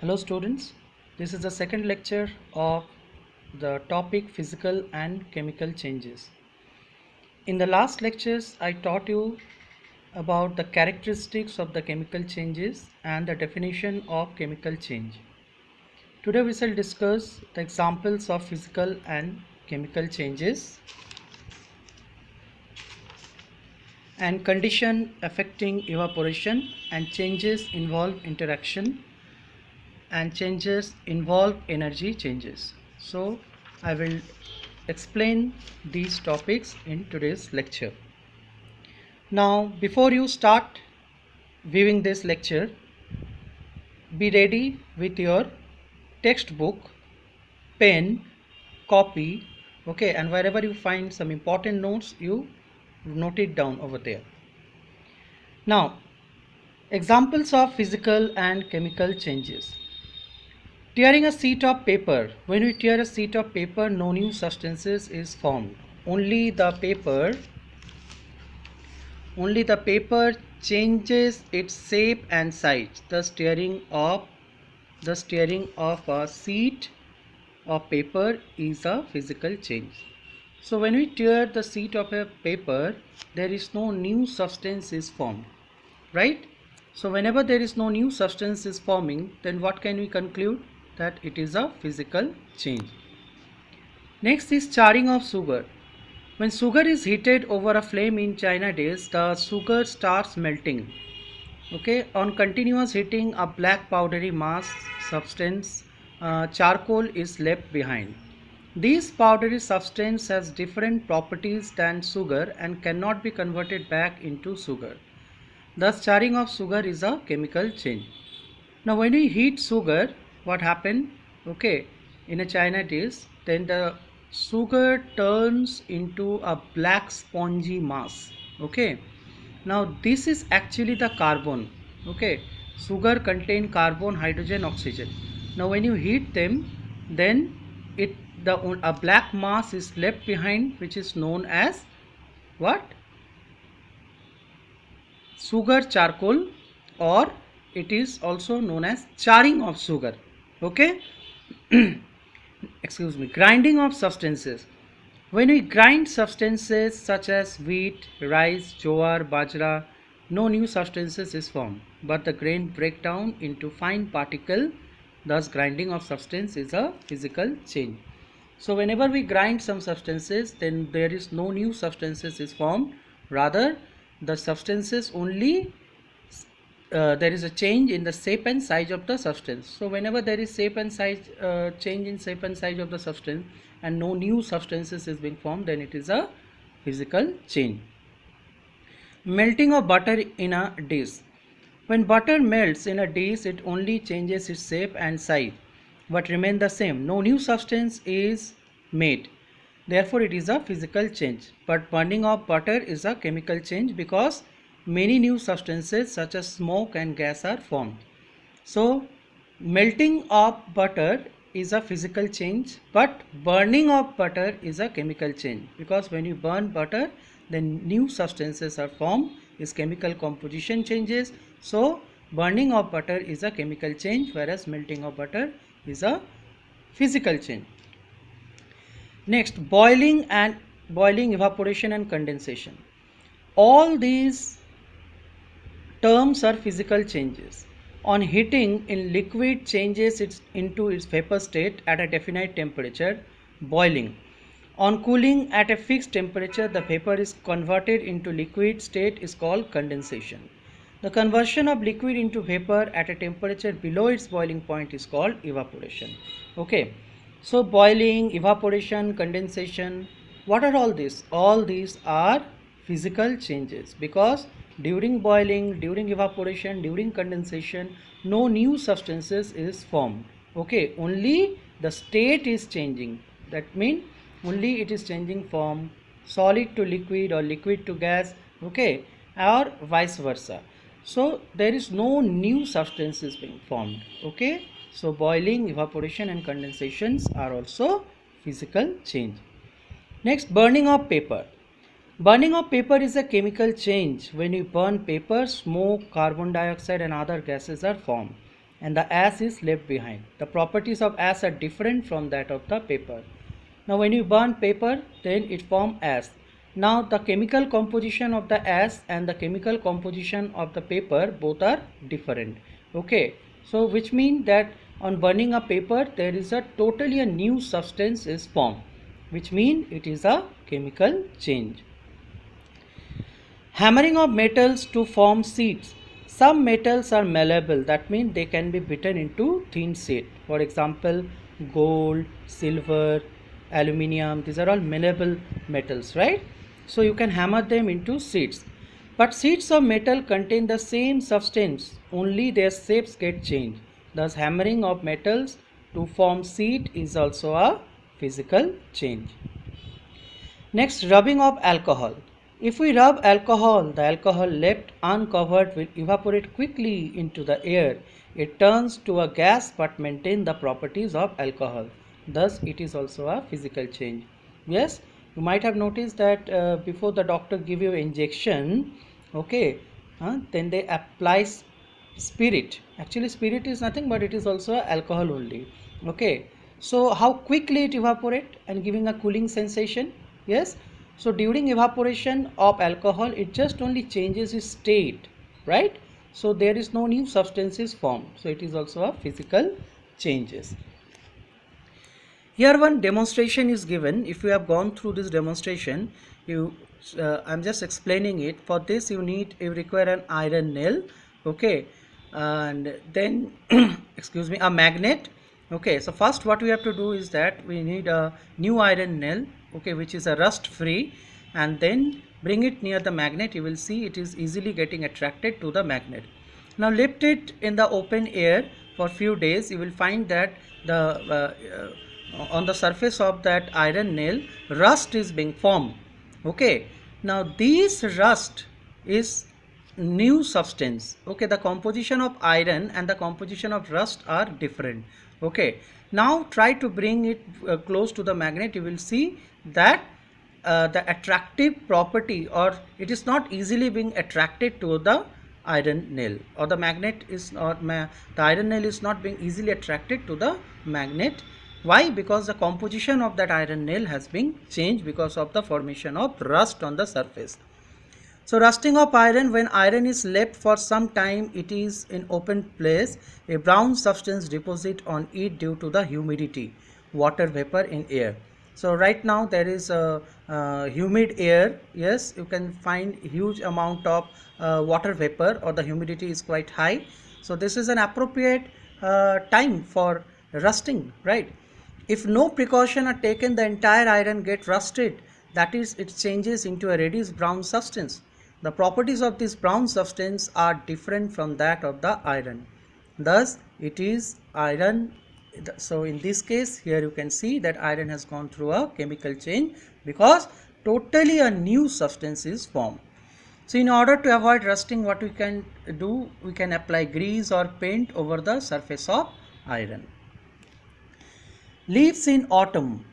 Hello students, this is the second lecture of the topic physical and chemical changes. In the last lectures I taught you about the characteristics of the chemical changes and the definition of chemical change. Today we shall discuss the examples of physical and chemical changes and condition affecting evaporation and changes involve interaction and changes involve energy changes. So I will explain these topics in today's lecture. Now before you start viewing this lecture, be ready with your textbook, pen, copy, okay, and wherever you find some important notes, you note it down over there. Now examples of physical and chemical changes. Tearing a sheet of paper. When we tear a sheet of paper, no new substances is formed. Only the paper changes its shape and size. Thus tearing of a sheet of paper is a physical change. So when we tear the sheet of a paper, there is no new substance is formed, right? So whenever there is no new substance is forming, then what can we conclude? That it is a physical change. Next is charring of sugar. When sugar is heated over a flame in China days, the sugar starts melting. Okay, on continuous heating, a black powdery mass substance, charcoal, is left behind. This powdery substance has different properties than sugar and cannot be converted back into sugar. Thus, charring of sugar is a chemical change. Now, when we heat sugar, what happened? Okay, in a China dish, then the sugar turns into a black spongy mass. Okay, now this is actually the carbon. Okay, sugar contain carbon, hydrogen, oxygen. Now when you heat them, then a black mass is left behind, which is known as what? Sugar charcoal, or it is also known as charring of sugar. Okay. Excuse me. Grinding of substances. When we grind substances such as wheat, rice, jowar, bajra, no new substances is formed, but the grain break down into fine particle. Thus grinding of substance is a physical change. So whenever we grind some substances, then there is no new substances is formed, rather the substances only there is a change in the shape and size of the substance. So whenever there is shape and size change in shape and size of the substance and no new substances is being formed, then it is a physical change. Melting of butter in a dish. When butter melts in a dish, it only changes its shape and size but remain the same. No new substance is made. Therefore it is a physical change. But burning of butter is a chemical change because many new substances such as smoke and gas are formed. So melting of butter is a physical change, but burning of butter is a chemical change, because when you burn butter, then new substances are formed, is chemical composition changes. So burning of butter is a chemical change, whereas melting of butter is a physical change. Next, boiling, evaporation and condensation. All these terms are physical changes. On heating, in liquid changes into its vapor state at a definite temperature, boiling. On cooling at a fixed temperature, the vapor is converted into liquid state is called condensation. The conversion of liquid into vapor at a temperature below its boiling point is called evaporation. Okay, so boiling, evaporation, condensation, what are all these? All these are physical changes, because during boiling, during evaporation, during condensation, no new substances is formed. Okay, only the state is changing. That means only it is changing from solid to liquid or liquid to gas, okay, or vice versa. So there is no new substances being formed. Okay, so boiling, evaporation and condensations are also physical change. Next, burning of paper. Burning of paper is a chemical change. When you burn paper, smoke, carbon dioxide and other gases are formed. and the ash is left behind. The properties of ash are different from that of the paper. Now when you burn paper, then it forms ash. Now the chemical composition of the ash and the chemical composition of the paper both are different. Okay, so which means that on burning a paper there is a totally a new substance is formed, which means it is a chemical change. Hammering of metals to form sheets. Some metals are malleable, that means they can be beaten into thin sheet. For example, gold, silver, aluminium, these are all malleable metals, right? So you can hammer them into sheets. But sheets of metal contain the same substance, only their shapes get changed. Thus hammering of metals to form sheet is also a physical change. Next, rubbing of alcohol. If we rub alcohol, the alcohol left uncovered will evaporate quickly into the air. It turns to a gas but maintain the properties of alcohol. Thus, it is also a physical change. Yes, you might have noticed that before the doctor give you injection, okay, then they apply spirit. Actually, spirit is nothing but it is also alcohol only. Okay, so how quickly it evaporate and giving a cooling sensation. Yes, so during evaporation of alcohol it just only changes its state, right? So there is no new substances formed, so it is also a physical changes. Here one demonstration is given. If you have gone through this demonstration, I'm just explaining it. For this you require an iron nail, okay, and then excuse me, a magnet. Okay, so first what we have to do is that we need a new iron nail, okay, which is a rust free, and then bring it near the magnet. You will see it is easily getting attracted to the magnet. Now lift it in the open air for few days. You will find that the on the surface of that iron nail rust is being formed. Okay, now this rust is new substance. Okay, the composition of iron and the composition of rust are different. Okay, now try to bring it close to the magnet. You will see that the attractive property, or it is not easily being attracted to the iron nail, or the magnet is not the iron nail is not being easily attracted to the magnet. Why? Because the composition of that iron nail has been changed because of the formation of rust on the surface. So rusting of iron, when iron is left for some time, it is in open place, a brown substance deposit on it due to the humidity, water vapor in air. So right now there is a humid air. Yes, you can find huge amount of water vapor, or the humidity is quite high. So this is an appropriate time for rusting, right? If no precaution are taken, the entire iron gets rusted. That is, it changes into a reddish brown substance. The properties of this brown substance are different from that of the iron. Thus, it is iron. So in this case, here you can see that iron has gone through a chemical change because totally a new substance is formed. So in order to avoid rusting, what we can do, we can apply grease or paint over the surface of iron. Leaves in autumn.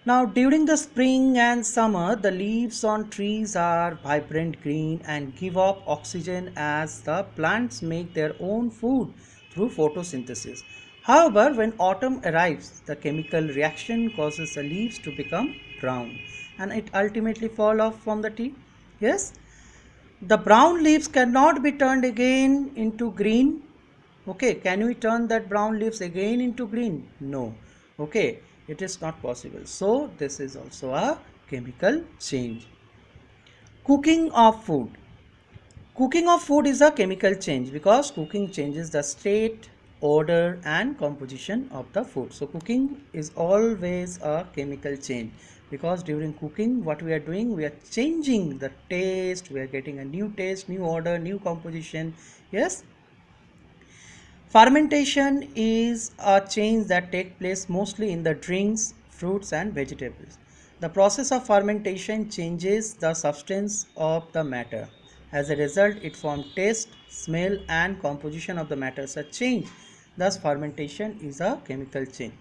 Now during the spring and summer, the leaves on trees are vibrant green and give off oxygen as the plants make their own food through photosynthesis. However, when autumn arrives, the chemical reaction causes the leaves to become brown and it ultimately fall off from the tree. Yes, the brown leaves cannot be turned again into green. Okay, can we turn that brown leaves again into green? No. Okay, it is not possible. So this is also a chemical change. Cooking of food. Cooking of food is a chemical change because cooking changes the state, odor and composition of the food. So cooking is always a chemical change because during cooking what we are doing, we are changing the taste, we are getting a new taste, new odor, new composition. Yes. Fermentation is a change that takes place mostly in the drinks, fruits and vegetables. The process of fermentation changes the substance of the matter. As a result, it forms taste, smell and composition of the matters are changed. Thus, fermentation is a chemical change.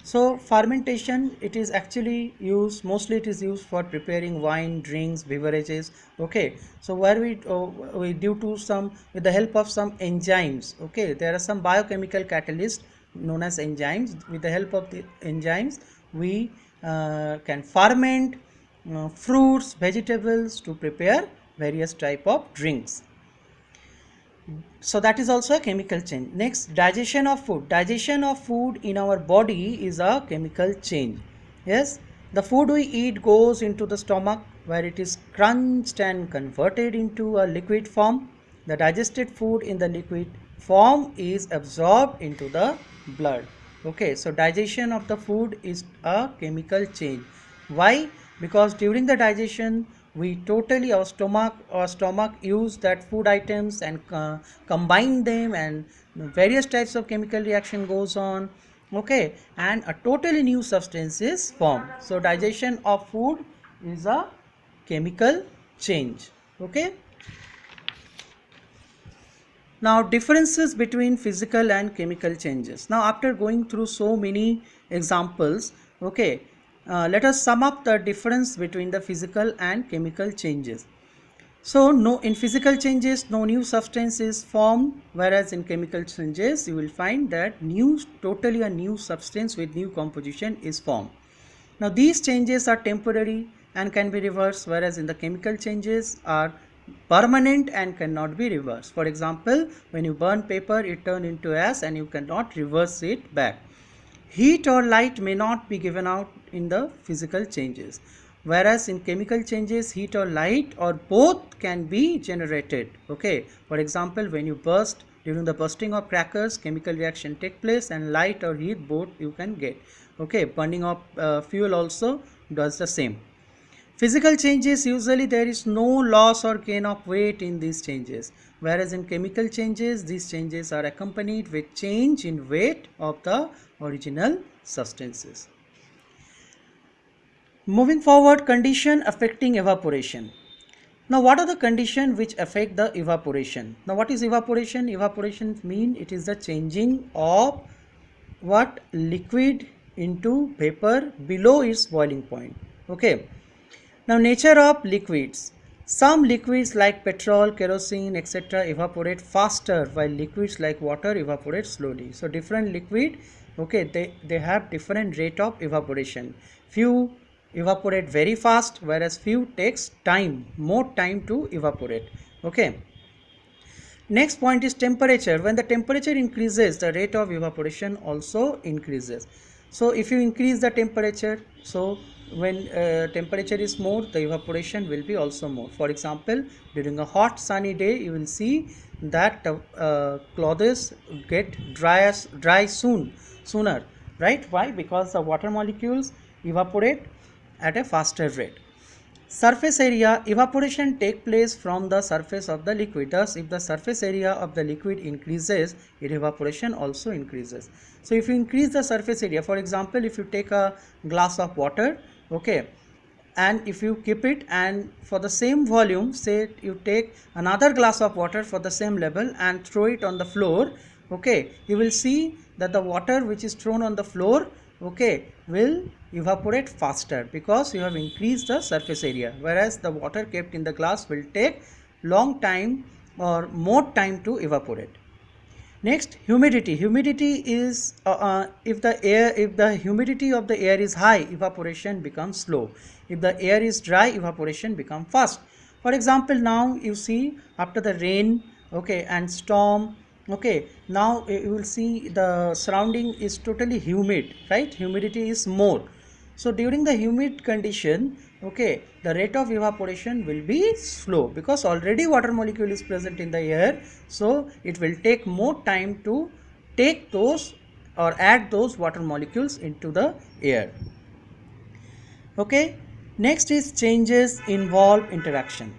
So fermentation, it is actually used, mostly it is used for preparing wine, drinks, beverages. Okay, so where we due to some, with the help of some enzymes. Okay, there are some biochemical catalysts known as enzymes. With the help of the enzymes, we can ferment fruits, vegetables to prepare various type of drinks. So that is also a chemical change. Next, digestion of food. Digestion of food in our body is a chemical change. Yes, the food we eat goes into the stomach where it is crunched and converted into a liquid form. The digested food in the liquid form is absorbed into the blood. Okay, so digestion of the food is a chemical change. Why? Because during the digestion we totally, our stomach use that food items and combine them, and various types of chemical reaction goes on. Okay, and a totally new substance is formed. So digestion of food is a chemical change. Okay, now differences between physical and chemical changes. Now after going through so many examples, okay, let us sum up the difference between the physical and chemical changes. So no, in physical changes no new substance is formed, whereas in chemical changes you will find that totally a new substance with new composition is formed. Now these changes are temporary and can be reversed, whereas in the chemical changes are permanent and cannot be reversed. For example, when you burn paper, it turns into ash and you cannot reverse it back. Heat or light may not be given out in the physical changes, whereas in chemical changes heat or light or both can be generated. Okay, for example, when you burst, during the bursting of crackers, chemical reaction take place and light or heat both you can get. Okay, burning of fuel also does the same. Physical changes, usually there is no loss or gain of weight in these changes, whereas in chemical changes these changes are accompanied with change in weight of the original substances. Moving forward, condition affecting evaporation. Now what are the conditions which affect the evaporation? Now what is evaporation? Evaporation mean it is the changing of what liquid into vapor below its boiling point. Okay. Now nature of liquids. Some liquids like petrol, kerosene, etc. evaporate faster, while liquids like water evaporate slowly. So different liquid, okay, they have different rate of evaporation. Few evaporate very fast, whereas few takes more time to evaporate. Okay. Next point is temperature. When the temperature increases, the rate of evaporation also increases. So if you increase the temperature, so when temperature is more, the evaporation will be also more. For example, during a hot sunny day, you will see that clothes get dry sooner, right? Why? Because the water molecules evaporate at a faster rate. Surface area, evaporation take place from the surface of the liquid. Thus, if the surface area of the liquid increases, its evaporation also increases. So, if you increase the surface area, for example, if you take a glass of water, okay, and if you keep it, and for the same volume, say you take another glass of water for the same level and throw it on the floor, okay, you will see that the water which is thrown on the floor, okay, will evaporate faster because you have increased the surface area, whereas the water kept in the glass will take long time or more time to evaporate. Next, humidity. Humidity is if the humidity of the air is high, evaporation becomes slow. If the air is dry, evaporation becomes fast. For example, now you see after the rain, okay, and storm, okay, now you will see the surrounding is totally humid, right? Humidity is more. So during the humid condition, okay, the rate of evaporation will be slow because already water molecule is present in the air. So it will take more time to take those or add those water molecules into the air. Okay, next is changes involve interaction.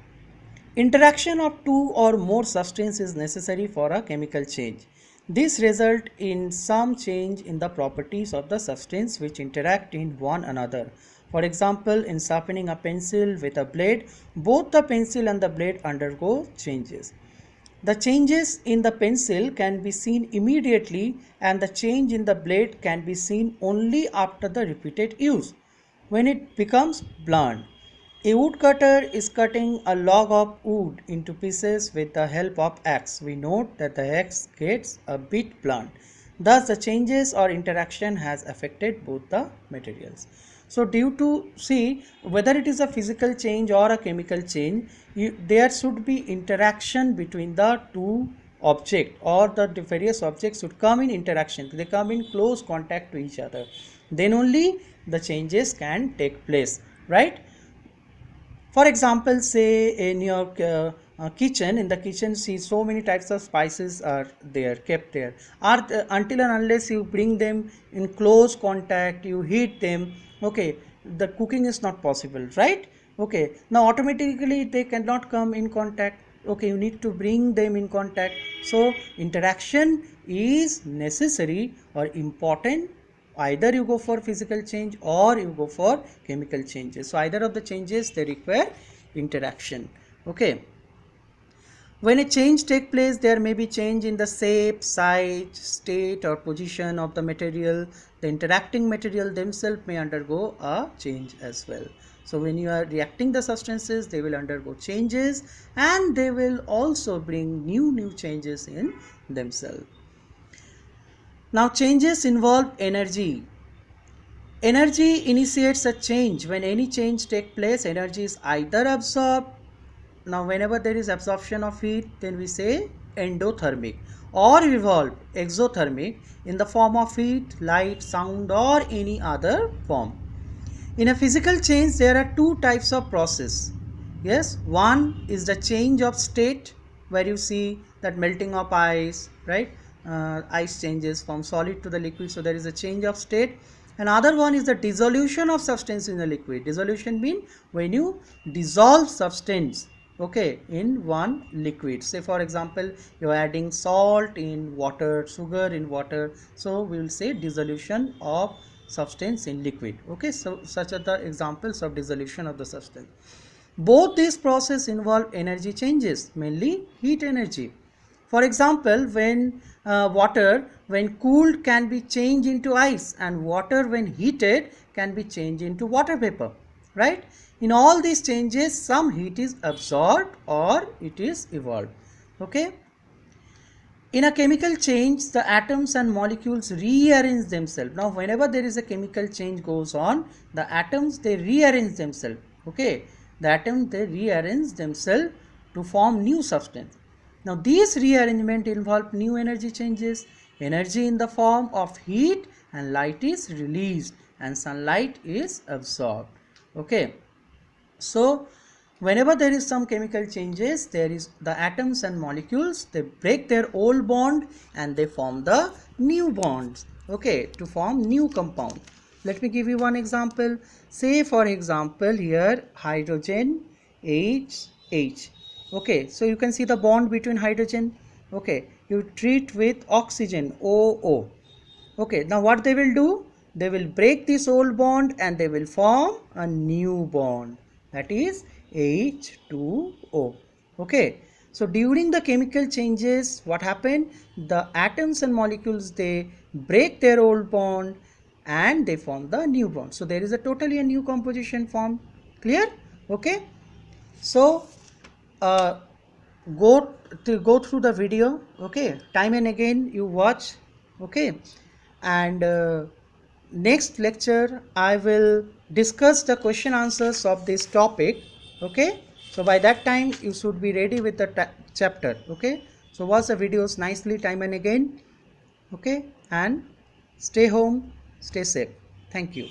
Interaction of two or more substances is necessary for a chemical change. This result in some change in the properties of the substance which interact in one another. For example, in sharpening a pencil with a blade, both the pencil and the blade undergo changes. The changes in the pencil can be seen immediately, and the change in the blade can be seen only after the repeated use, when it becomes blunt. A woodcutter is cutting a log of wood into pieces with the help of axe. We note that the axe gets a bit blunt. Thus, the changes or interaction has affected both the materials. So, due to see whether it is a physical change or a chemical change, there should be interaction between the two object, or the various objects should come in interaction. They come in close contact to each other. Then only the changes can take place, right? For example, say in your kitchen, in the kitchen, see so many types of spices are there, kept there. Until and unless you bring them in close contact, you heat them, okay, the cooking is not possible, right? Okay, now automatically they cannot come in contact. Okay, you need to bring them in contact. So interaction is necessary or important. Either you go for physical change or you go for chemical changes. So either of the changes, they require interaction. Okay, when a change takes place, there may be change in the shape, size, state or position of the material. The interacting material themselves may undergo a change as well. So when you are reacting the substances, they will undergo changes, and they will also bring new changes in themselves. Now changes involve energy. Energy initiates a change. When any change takes place, energy is either absorbed. Now whenever there is absorption of heat, then we say endothermic, or evolved, exothermic, in the form of heat, light, sound or any other form. In a physical change, there are two types of process. Yes, one is the change of state, where you see that melting of ice, right? Ice changes from solid to the liquid, so there is a change of state. Another one is the dissolution of substance in the liquid. Dissolution means when you dissolve substance, okay, in one liquid. Say for example, you are adding salt in water, sugar in water, so we will say dissolution of substance in liquid. Okay, so such are the examples of dissolution of the substance. Both these processes involve energy changes, mainly heat energy. For example, when water when cooled can be changed into ice, and water when heated can be changed into water vapor, right? In all these changes, some heat is absorbed or it is evolved. Okay, in a chemical change, the atoms and molecules rearrange themselves. Now whenever there is a chemical change goes on, the atoms, they rearrange themselves. Okay, the atoms, they rearrange themselves to form new substance. Now these rearrangement involve new energy changes. Energy in the form of heat and light is released, and sunlight is absorbed. Okay, so whenever there is some chemical changes, there is the atoms and molecules, they break their old bond and they form the new bonds, okay, to form new compound. Let me give you one example. Say for example, here hydrogen HH. Okay, so you can see the bond between hydrogen. Okay, you treat with oxygen OO. Okay, now what they will do? They will break this old bond and they will form a new bond, that is H2O. Okay, so during the chemical changes, what happened? The atoms and molecules, they break their old bond and they form the new bond. So there is a totally a new composition formed. Clear? Okay, so go through the video, okay, time and again you watch, okay, and next lecture I will discuss the question answers of this topic. Okay, so by that time you should be ready with the chapter. Okay, so watch the videos nicely time and again. Okay, and stay home, stay safe. Thank you.